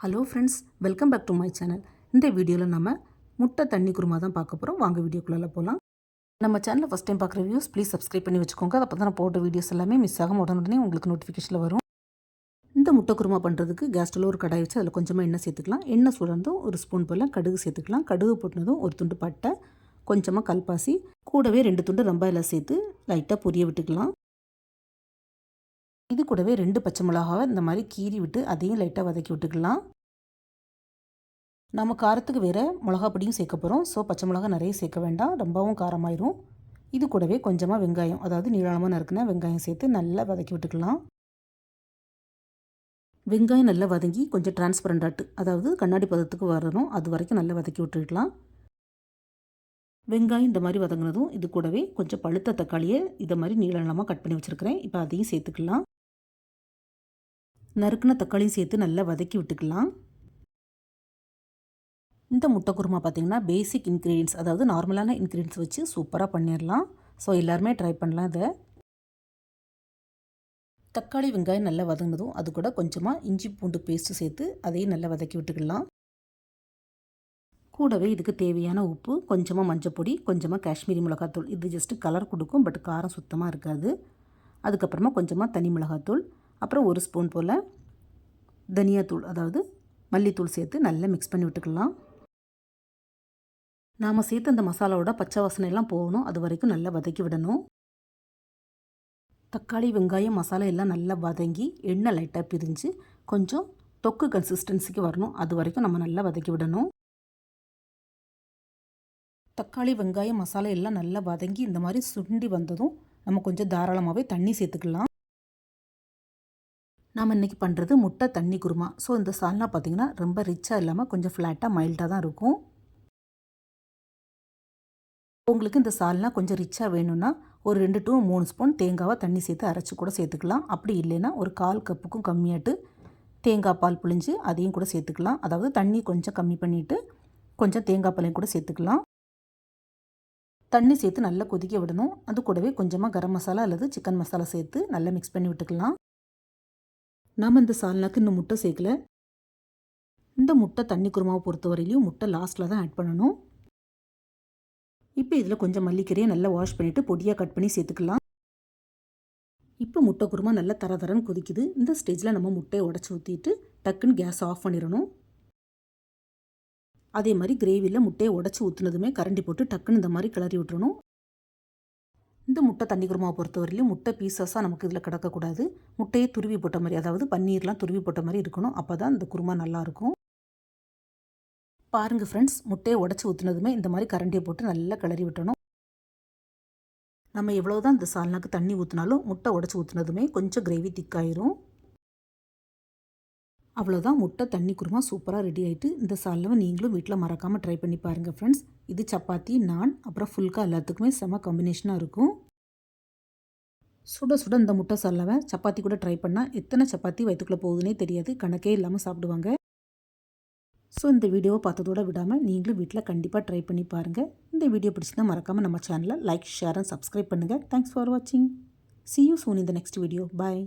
Hello friends, welcome back to my channel. இந்த வீடியோவில் நம்ம முட்டை தண்ணி குருமா தான் பார்க்க போகிறோம். வாங்க வீடியோக்குள்ளே போகலாம். நம்ம சேனலில் ஃபஸ்ட் டைம் பார்க்குற வியூஸ் ப்ளீஸ் சப்ஸ்கிரைப் பண்ணி வச்சுக்கோங்க. அப்போ தான் நான் போட்ட வீடியோஸ் எல்லாமே மிஸ் ஆகாமல் உடனே உங்களுக்கு நோட்டிஃபிகேஷனில் வரும். இந்த முட்டை குருமா பண்ணுறதுக்கு கேஸ் ஸ்டவ்வில் ஒரு கடாய் வச்சு அதில் கொஞ்சமாக எண்ணெய் சேர்த்துக்கலாம். எண்ணெய் சுடர்ந்தும் ஒரு ஸ்பூன் போல் கடுகு சேர்த்துக்கலாம். கடுகு போட்டதும் ஒரு துண்டு பட்டை, கொஞ்சமாக கல்பாசி, கூடவே 2 துண்டு ரம்பா இலை சேர்த்து லைட்டாக பொரிய விட்டுக்கலாம். இது கூடவே 2 பச்சை மிளகாவை இந்த மாதிரி கீறி விட்டு அதையும் லைட்டாக வதக்கி விட்டுக்கலாம். நம்ம காரத்துக்கு வேறு மிளகா பொடியும் சேர்க்க போகிறோம். ஸோ பச்சை மிளகா நிறைய சேர்க்க வேண்டாம், ரொம்பவும் காரமாயிரும். இது கூடவே கொஞ்சமாக வெங்காயம், அதாவது நீளமாக நறுக்கின வெங்காயம் சேர்த்து நல்லா வதக்கி விட்டுக்கலாம். வெங்காயம் நல்லா வதங்கி கொஞ்சம் டிரான்ஸ்பரண்டாட்டு, அதாவது கண்ணாடி பதத்துக்கு வரணும், அது வரைக்கும் நல்லா வதக்கி விட்டுக்கலாம். வெங்காயம் இந்த மாதிரி வதங்கினதும் இது கூடவே கொஞ்சம் பழுத்த தக்காளியை இதை மாதிரி நீளமாக கட் பண்ணி வச்சுருக்கிறேன். இப்போ அதையும் சேர்த்துக்கலாம். நறுக்கின தக்காளியும் சேர்த்து நல்லா வதக்கி விட்டுக்கலாம். இந்த முட்டை குருமா பார்த்திங்கன்னா பேசிக் இன்க்ரீடியன்ஸ், அதாவது நார்மலான இன்க்ரீடியன்ஸ் வச்சு சூப்பராக பண்ணிடலாம். ஸோ எல்லாருமே ட்ரை பண்ணலாம் இதை. தக்காளி வெங்காயம் நல்லா வதங்கினதும் அது கூட கொஞ்சமாக இஞ்சி பூண்டு பேஸ்ட்டு சேர்த்து அதையும் நல்லா வதக்கி விட்டுக்கலாம். கூடவே இதுக்கு தேவையான உப்பு, கொஞ்சமாக மஞ்சப்பொடி, கொஞ்சமாக காஷ்மீரி மிளகாத்தூள். இது ஜஸ்ட்டு கலர் கொடுக்கும், பட் காரம் சுத்தமாக இருக்காது. அதுக்கப்புறமா கொஞ்சமாக தனி மிளகாத்தூள், அப்புறம் 1 ஸ்பூன் போல் தனியாத்தூள், அதாவது மல்லித்தூள் சேர்த்து நல்லா மிக்ஸ் பண்ணி விட்டுக்கலாம். நாம் சேர்த்து அந்த மசாலாவோட பச்சை வாசனை எல்லாம் போகணும், அது வரைக்கும் நல்லா வதக்கி விடணும். தக்காளி வெங்காயம் மசாலா எல்லாம் நல்லா வதங்கி எண்ணெய் லைட்டாக பிரிஞ்சு கொஞ்சம் தொக்கு கன்சிஸ்டன்சிக்கு வரணும், அது வரைக்கும் நம்ம நல்லா வதக்கி விடணும். தக்காளி வெங்காயம் மசாலா எல்லாம் நல்லா வதங்கி இந்த மாதிரி சுண்டி வந்ததும் நம்ம கொஞ்சம் தாராளமாகவே தண்ணி சேர்த்துக்கலாம். நாம் இன்றைக்கி பண்ணுறது முட்டை தண்ணி குருமா. ஸோ இந்த சால்னா பார்த்திங்கன்னா ரொம்ப ரிச்சாக இல்லாமல் கொஞ்சம் ஃப்ளாட்டாக மைல்டாக தான் இருக்கும். உங்களுக்கு இந்த சால்னா கொஞ்சம் ரிச்சாக வேணும்னா ஒரு 2 to 3 ஸ்பூன் தேங்காவை தண்ணி சேர்த்து அரைச்சி கூட சேர்த்துக்கலாம். அப்படி இல்லைன்னா ஒரு 1/4 கப்புக்கும் கம்மியாட்டு தேங்காய் பால் புழிஞ்சு அதையும் கூட சேர்த்துக்கலாம். அதாவது தண்ணி கொஞ்சம் கம்மி பண்ணிவிட்டு கொஞ்சம் தேங்காய் பாலையும் கூட சேர்த்துக்கலாம். தண்ணி சேர்த்து நல்லா கொதிக்க விடணும். அது கூடவே கொஞ்சமாக கரம் மசாலா அல்லது சிக்கன் மசாலா சேர்த்து நல்லா மிக்ஸ் பண்ணி விட்டுக்கலாம். நாம் இந்த சால்னாக்கு இன்னும் முட்டை சேர்க்கல. இந்த முட்டை தண்ணி குருமாவை பொறுத்தவரையிலையும் முட்டை லாஸ்ட்டில் தான் ஆட் பண்ணணும். இப்போ இதில் கொஞ்சம் மல்லிக்கீரையை நல்லா வாஷ் பண்ணிவிட்டு பொடியாக கட் பண்ணி சேர்த்துக்கலாம். இப்போ முட்டை குருமா நல்லா தரன்னு கொதிக்குது. இந்த ஸ்டேஜில் நம்ம முட்டையை உடச்சி ஊற்றிட்டு டக்குன்னு கேஸ் ஆஃப் பண்ணிடணும். அதே மாதிரி கிரேவியில் முட்டையை உடச்சி ஊற்றுனதுமே கரண்டி போட்டு டக்குன்னு இந்த மாதிரி கிளறி விட்டுறணும். இந்த முட்டை தண்ணி குருமாவை பொறுத்தவரையிலும் முட்டை பீசஸாக நமக்கு இதில் கிடக்கக்கூடாது. முட்டையை துருவி போட்ட மாதிரி, அதாவது பன்னீர்லாம் துருவி போட்ட மாதிரி இருக்கணும். அப்போ தான் இந்த குருமா நல்லாயிருக்கும். பாருங்கள் ஃப்ரெண்ட்ஸ், முட்டையை உடச்சி ஊற்றுனதுமே இந்த மாதிரி கரண்டியை போட்டு நல்லா கிளறி விட்டணும். நம்ம எவ்வளோ தான் இந்த சால்னாக்கு தண்ணி ஊற்றினாலும் முட்டை உடச்சி ஊற்றுனதுமே கொஞ்சம் கிரேவி திக்காயிரும். அவ்வளோதான், முட்டை தண்ணி குருமா சூப்பராக ரெடி ஆகிட்டு. இந்த சால்னாவை நீங்களும் வீட்டில் மறக்காமல் ட்ரை பண்ணி பாருங்கள் ஃப்ரெண்ட்ஸ். இது சப்பாத்தி, நான், அப்புறம் ஃபுல்கா எல்லாத்துக்குமே செம காம்பினேஷனாக இருக்கும். சுட சுட இந்த முட்டை சால்னாவை சப்பாத்தி கூட ட்ரை பண்ணால் எத்தனை சப்பாத்தி வயிற்றுக்குள்ளே போகுதுன்னே தெரியாது, கணக்கே இல்லாமல் சாப்பிடுவாங்க. ஸோ இந்த வீடியோவை பார்த்ததோடு விடாமல் நீங்களும் வீட்டில் கண்டிப்பாக ட்ரை பண்ணி பாருங்கள். இந்த வீடியோ பிடிச்சிருந்தா மறக்காமல் நம்ம சேனலை லைக், ஷேர் அண்ட் சப்ஸ்கிரைப் பண்ணுங்கள். தேங்க்ஸ் ஃபார் வாட்சிங். See you soon in the next video. Bye.